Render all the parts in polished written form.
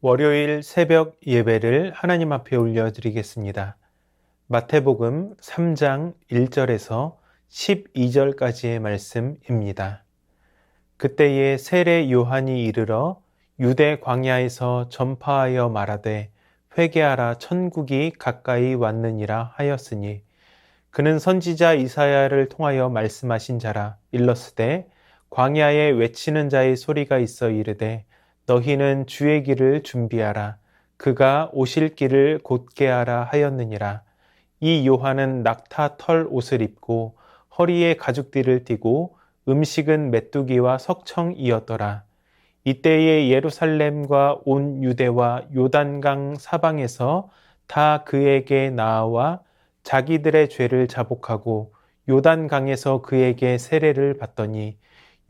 월요일 새벽 예배를 하나님 앞에 올려드리겠습니다. 마태복음 3장 1절에서 12절까지의 말씀입니다. 그때에 세례 요한이 이르러 유대 광야에서 전파하여 말하되 회개하라 천국이 가까이 왔느니라 하였으니 그는 선지자 이사야를 통하여 말씀하신 자라. 일렀으되 광야에 외치는 자의 소리가 있어 이르되 너희는 주의 길을 준비하라. 그가 오실 길을 곧게 하라 하였느니라. 이 요한은 낙타 털 옷을 입고 허리에 가죽띠를 띠고 음식은 메뚜기와 석청이었더라. 이때에 예루살렘과 온 유대와 요단강 사방에서 다 그에게 나아와 자기들의 죄를 자복하고 요단강에서 그에게 세례를 받더니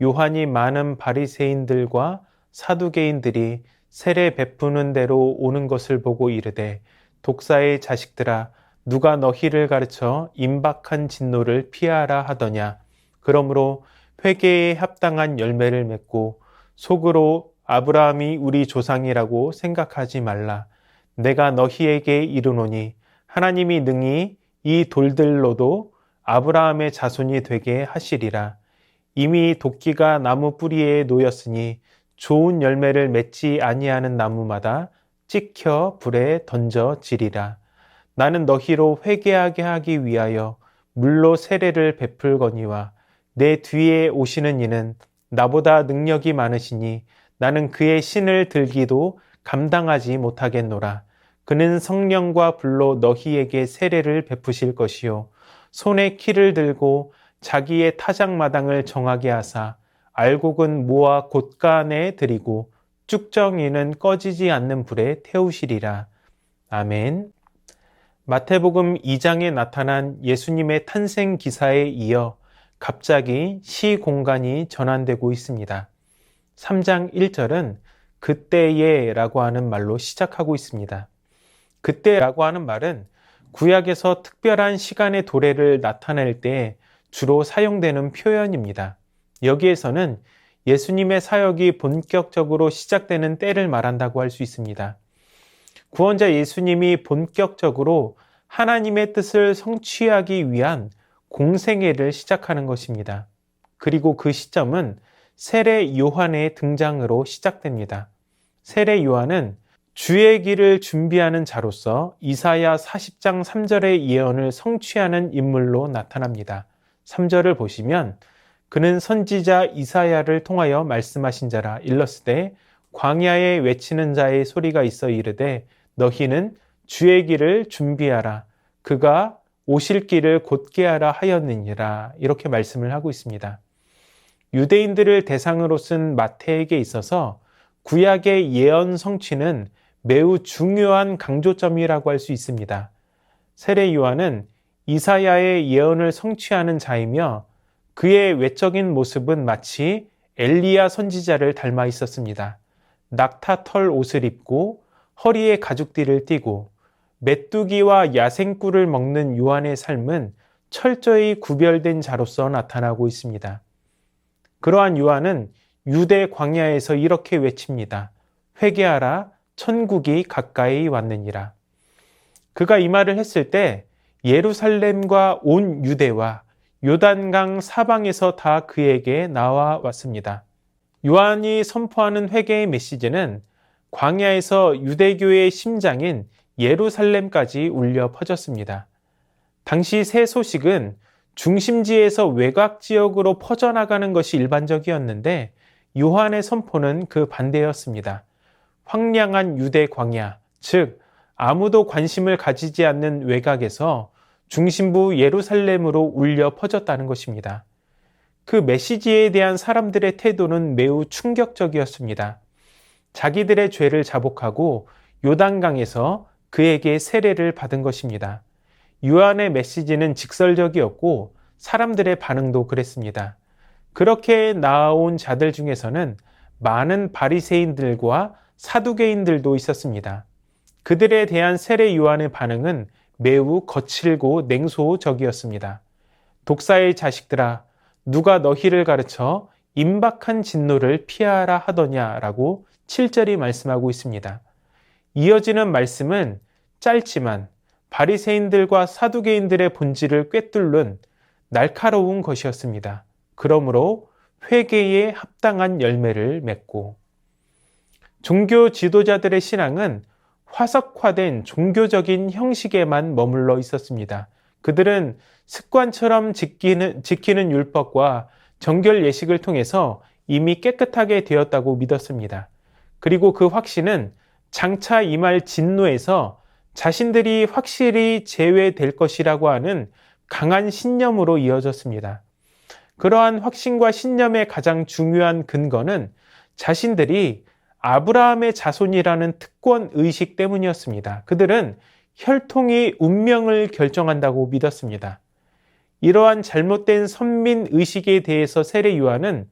요한이 많은 바리새인들과 사두개인들이 세례 베푸는 대로 오는 것을 보고 이르되 독사의 자식들아 누가 너희를 가르쳐 임박한 진노를 피하라 하더냐. 그러므로 회개에 합당한 열매를 맺고 속으로 아브라함이 우리 조상이라고 생각하지 말라. 내가 너희에게 이르노니 하나님이 능히 이 돌들로도 아브라함의 자손이 되게 하시리라. 이미 도끼가 나무 뿌리에 놓였으니 좋은 열매를 맺지 아니하는 나무마다 찍혀 불에 던져지리라. 나는 너희로 회개하게 하기 위하여 물로 세례를 베풀거니와 내 뒤에 오시는 이는 나보다 능력이 많으시니 나는 그의 신을 들기도 감당하지 못하겠노라. 그는 성령과 불로 너희에게 세례를 베푸실 것이요 손에 키를 들고 자기의 타작마당을 정하게 하사 알곡은 모아 곳간에 들이고 쭉정이는 꺼지지 않는 불에 태우시리라. 아멘. 마태복음 2장에 나타난 예수님의 탄생 기사에 이어 갑자기 시 공간이 전환되고 있습니다. 3장 1절은 그때에 라고 하는 말로 시작하고 있습니다. 그때라고 하는 말은 구약에서 특별한 시간의 도래를 나타낼 때 주로 사용되는 표현입니다. 여기에서는 예수님의 사역이 본격적으로 시작되는 때를 말한다고 할 수 있습니다. 구원자 예수님이 본격적으로 하나님의 뜻을 성취하기 위한 공생애를 시작하는 것입니다. 그리고 그 시점은 세례 요한의 등장으로 시작됩니다. 세례 요한은 주의 길을 준비하는 자로서 이사야 40장 3절의 예언을 성취하는 인물로 나타납니다. 3절을 보시면 그는 선지자 이사야를 통하여 말씀하신 자라. 일렀으되 광야에 외치는 자의 소리가 있어 이르되 너희는 주의 길을 준비하라. 그가 오실 길을 곧게 하라 하였느니라. 이렇게 말씀을 하고 있습니다. 유대인들을 대상으로 쓴 마태에게 있어서 구약의 예언 성취는 매우 중요한 강조점이라고 할 수 있습니다. 세례 요한은 이사야의 예언을 성취하는 자이며 그의 외적인 모습은 마치 엘리야 선지자를 닮아 있었습니다. 낙타 털 옷을 입고 허리에 가죽띠를 띠고 메뚜기와 야생꿀을 먹는 요한의 삶은 철저히 구별된 자로서 나타나고 있습니다. 그러한 요한은 유대 광야에서 이렇게 외칩니다. 회개하라 천국이 가까이 왔느니라. 그가 이 말을 했을 때 예루살렘과 온 유대와 요단강 사방에서 다 그에게 나와 왔습니다. 요한이 선포하는 회개의 메시지는 광야에서 유대교의 심장인 예루살렘까지 울려 퍼졌습니다. 당시 새 소식은 중심지에서 외곽 지역으로 퍼져나가는 것이 일반적이었는데 요한의 선포는 그 반대였습니다. 황량한 유대 광야, 즉 아무도 관심을 가지지 않는 외곽에서 중심부 예루살렘으로 울려 퍼졌다는 것입니다. 그 메시지에 대한 사람들의 태도는 매우 충격적이었습니다. 자기들의 죄를 자복하고 요단강에서 그에게 세례를 받은 것입니다. 요한의 메시지는 직설적이었고 사람들의 반응도 그랬습니다. 그렇게 나아온 자들 중에서는 많은 바리새인들과 사두개인들도 있었습니다. 그들에 대한 세례 요한의 반응은 매우 거칠고 냉소적이었습니다. 독사의 자식들아, 누가 너희를 가르쳐 임박한 진노를 피하라 하더냐라고 7절이 말씀하고 있습니다. 이어지는 말씀은 짧지만 바리새인들과 사두개인들의 본질을 꿰뚫는 날카로운 것이었습니다. 그러므로 회개에 합당한 열매를 맺고, 종교 지도자들의 신앙은 화석화된 종교적인 형식에만 머물러 있었습니다. 그들은 습관처럼 지키는 율법과 정결 예식을 통해서 이미 깨끗하게 되었다고 믿었습니다. 그리고 그 확신은 장차 임할 진노에서 자신들이 확실히 제외될 것이라고 하는 강한 신념으로 이어졌습니다. 그러한 확신과 신념의 가장 중요한 근거는 자신들이 아브라함의 자손이라는 특권 의식 때문이었습니다. 그들은 혈통이 운명을 결정한다고 믿었습니다. 이러한 잘못된 선민 의식에 대해서 세례 요한은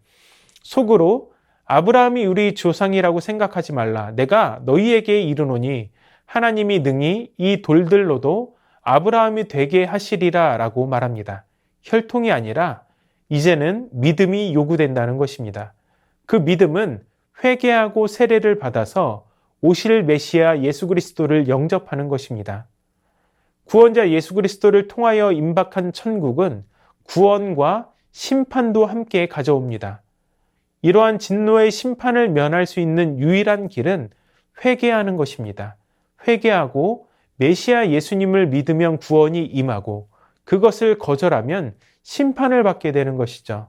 속으로 아브라함이 우리 조상이라고 생각하지 말라. 내가 너희에게 이르노니 하나님이 능히 이 돌들로도 아브라함이 되게 하시리라 라고 말합니다. 혈통이 아니라 이제는 믿음이 요구된다는 것입니다. 그 믿음은 회개하고 세례를 받아서 오실 메시아 예수 그리스도를 영접하는 것입니다. 구원자 예수 그리스도를 통하여 임박한 천국은 구원과 심판도 함께 가져옵니다. 이러한 진노의 심판을 면할 수 있는 유일한 길은 회개하는 것입니다. 회개하고 메시아 예수님을 믿으면 구원이 임하고 그것을 거절하면 심판을 받게 되는 것이죠.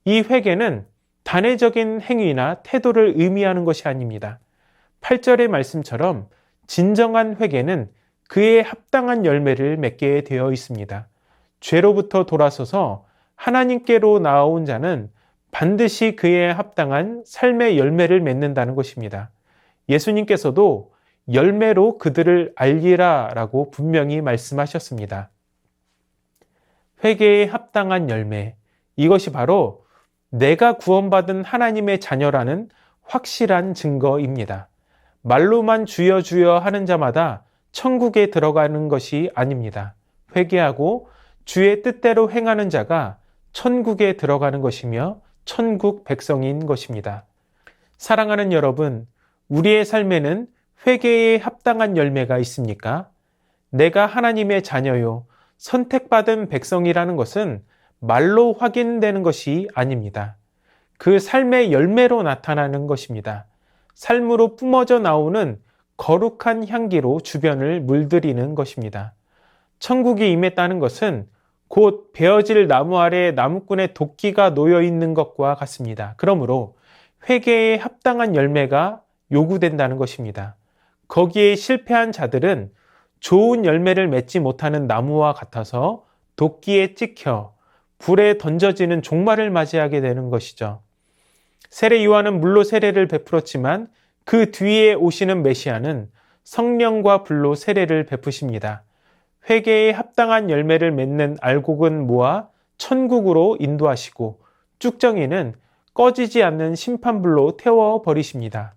이 회개는 단회적인 행위나 태도를 의미하는 것이 아닙니다. 8절의 말씀처럼 진정한 회개는 그에 합당한 열매를 맺게 되어 있습니다. 죄로부터 돌아서서 하나님께로 나아온 자는 반드시 그에 합당한 삶의 열매를 맺는다는 것입니다. 예수님께서도 열매로 그들을 알리라 라고 분명히 말씀하셨습니다. 회개에 합당한 열매, 이것이 바로 내가 구원받은 하나님의 자녀라는 확실한 증거입니다. 말로만 주여 주여 하는 자마다 천국에 들어가는 것이 아닙니다. 회개하고 주의 뜻대로 행하는 자가 천국에 들어가는 것이며 천국 백성인 것입니다. 사랑하는 여러분, 우리의 삶에는 회개에 합당한 열매가 있습니까? 내가 하나님의 자녀요, 선택받은 백성이라는 것은 말로 확인되는 것이 아닙니다. 그 삶의 열매로 나타나는 것입니다. 삶으로 뿜어져 나오는 거룩한 향기로 주변을 물들이는 것입니다. 천국이 임했다는 것은 곧 베어질 나무 아래 나무꾼의 도끼가 놓여 있는 것과 같습니다. 그러므로 회개에 합당한 열매가 요구된다는 것입니다. 거기에 실패한 자들은 좋은 열매를 맺지 못하는 나무와 같아서 도끼에 찍혀 불에 던져지는 종말을 맞이하게 되는 것이죠. 세례 요한은 물로 세례를 베풀었지만 그 뒤에 오시는 메시아는 성령과 불로 세례를 베푸십니다. 회개에 합당한 열매를 맺는 알곡은 모아 천국으로 인도하시고 쭉정이는 꺼지지 않는 심판불로 태워버리십니다.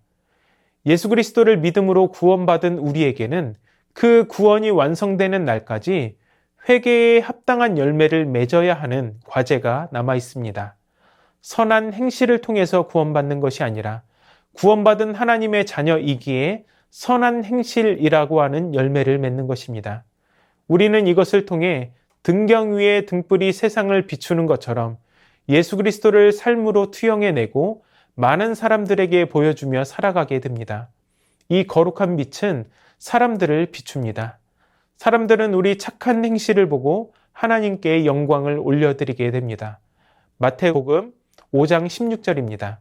예수 그리스도를 믿음으로 구원받은 우리에게는 그 구원이 완성되는 날까지 회개에 합당한 열매를 맺어야 하는 과제가 남아 있습니다. 선한 행실을 통해서 구원받는 것이 아니라 구원받은 하나님의 자녀이기에 선한 행실이라고 하는 열매를 맺는 것입니다. 우리는 이것을 통해 등경 위에 등불이 세상을 비추는 것처럼 예수 그리스도를 삶으로 투영해내고 많은 사람들에게 보여주며 살아가게 됩니다. 이 거룩한 빛은 사람들을 비춥니다. 사람들은 우리 착한 행실을 보고 하나님께 영광을 올려드리게 됩니다. 마태복음 5장 16절입니다.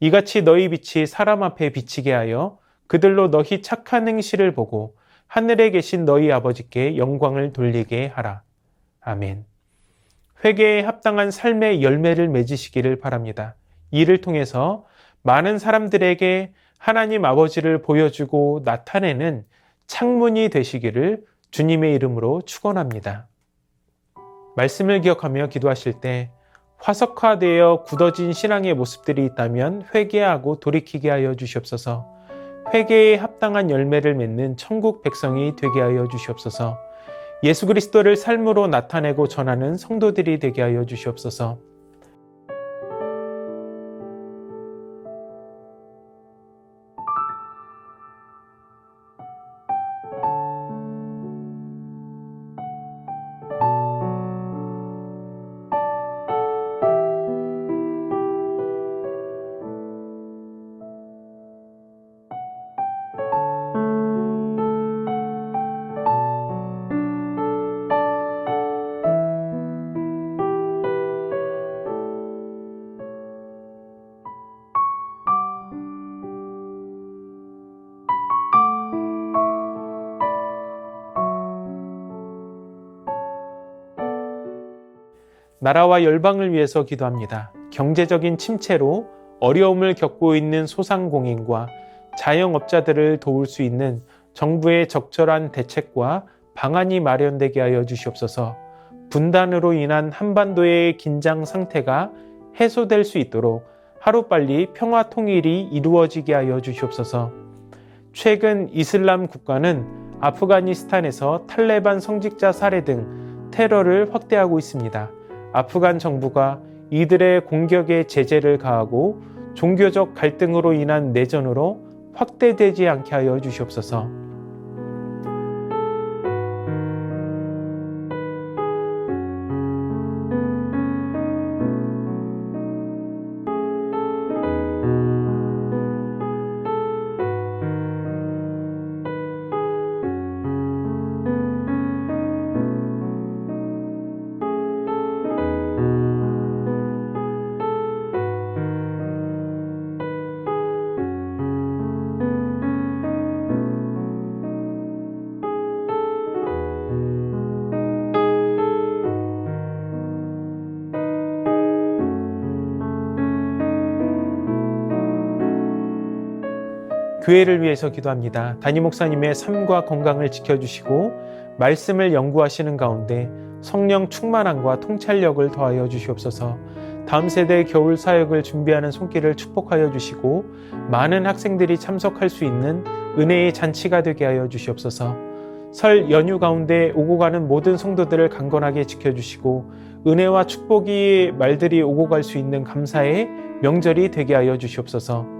이같이 너희 빛이 사람 앞에 비치게 하여 그들로 너희 착한 행실을 보고 하늘에 계신 너희 아버지께 영광을 돌리게 하라. 아멘. 회개에 합당한 삶의 열매를 맺으시기를 바랍니다. 이를 통해서 많은 사람들에게 하나님 아버지를 보여주고 나타내는 창문이 되시기를 주님의 이름으로 축원합니다. 말씀을 기억하며 기도하실 때 화석화되어 굳어진 신앙의 모습들이 있다면 회개하고 돌이키게 하여 주시옵소서. 회개에 합당한 열매를 맺는 천국 백성이 되게 하여 주시옵소서. 예수 그리스도를 삶으로 나타내고 전하는 성도들이 되게 하여 주시옵소서. 나라와 열방을 위해서 기도합니다. 경제적인 침체로 어려움을 겪고 있는 소상공인과 자영업자들을 도울 수 있는 정부의 적절한 대책과 방안이 마련되게 하여 주시옵소서. 분단으로 인한 한반도의 긴장 상태가 해소될 수 있도록 하루빨리 평화 통일이 이루어지게 하여 주시옵소서. 최근 이슬람 국가는 아프가니스탄에서 탈레반 성직자 살해 등 테러를 확대하고 있습니다. 아프간 정부가 이들의 공격에 제재를 가하고 종교적 갈등으로 인한 내전으로 확대되지 않게 하여 주시옵소서. 교회를 위해서 기도합니다. 담임 목사님의 삶과 건강을 지켜주시고 말씀을 연구하시는 가운데 성령 충만함과 통찰력을 더하여 주시옵소서. 다음 세대 겨울 사역을 준비하는 손길을 축복하여 주시고 많은 학생들이 참석할 수 있는 은혜의 잔치가 되게 하여 주시옵소서. 설 연휴 가운데 오고 가는 모든 성도들을 강건하게 지켜주시고 은혜와 축복의 말들이 오고 갈 수 있는 감사의 명절이 되게 하여 주시옵소서.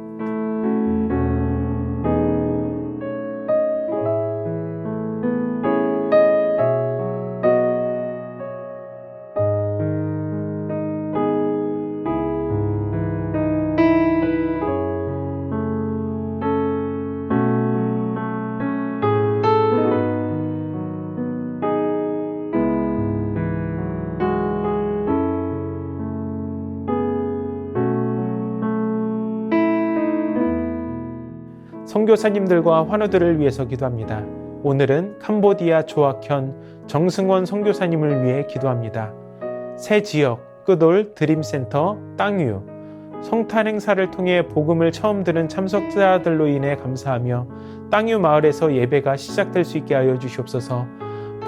선교사님들과 환우들을 위해서 기도합니다. 오늘은 캄보디아 조학현 정승원 선교사님을 위해 기도합니다. 새 지역 끄돌 드림센터 땅유 성탄 행사를 통해 복음을 처음 들은 참석자들로 인해 감사하며 땅유 마을에서 예배가 시작될 수 있게 하여 주시옵소서.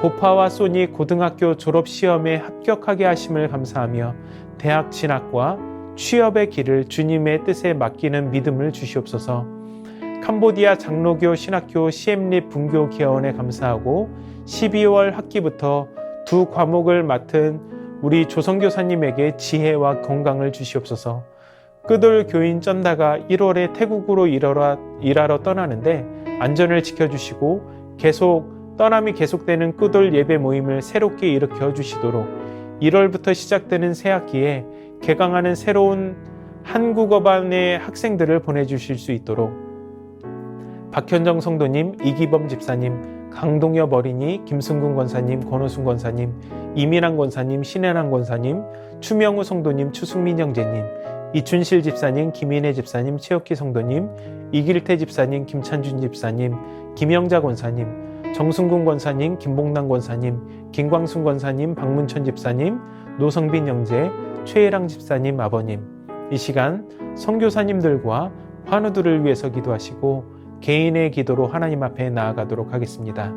보파와 소니 고등학교 졸업시험에 합격하게 하심을 감사하며 대학 진학과 취업의 길을 주님의 뜻에 맡기는 믿음을 주시옵소서. 캄보디아 장로교 신학교 시엠립 분교 개원에 감사하고 12월 학기부터 두 과목을 맡은 우리 조선교사님에게 지혜와 건강을 주시옵소서. 끄돌 교인 쩐다가 1월에 태국으로 일하러 떠나는데 안전을 지켜주시고 떠남이 계속되는 끄돌 예배 모임을 새롭게 일으켜 주시도록 1월부터 시작되는 새 학기에 개강하는 새로운 한국어반의 학생들을 보내주실 수 있도록 박현정 성도님, 이기범 집사님, 강동엽 어린이, 김승근 권사님, 권호순 권사님, 이민환 권사님, 신혜란 권사님, 추명우 성도님, 추승민 형제님, 이춘실 집사님, 김인혜 집사님, 최혁희 성도님, 이길태 집사님, 김찬준 집사님, 김영자 권사님, 정승근 권사님, 김봉남 권사님, 김광순 권사님, 박문천 집사님, 노성빈 형제, 최혜랑 집사님 아버님, 이 시간 선교사님들과 환우들을 위해서 기도하시고 개인의 기도로 하나님 앞에 나아가도록 하겠습니다.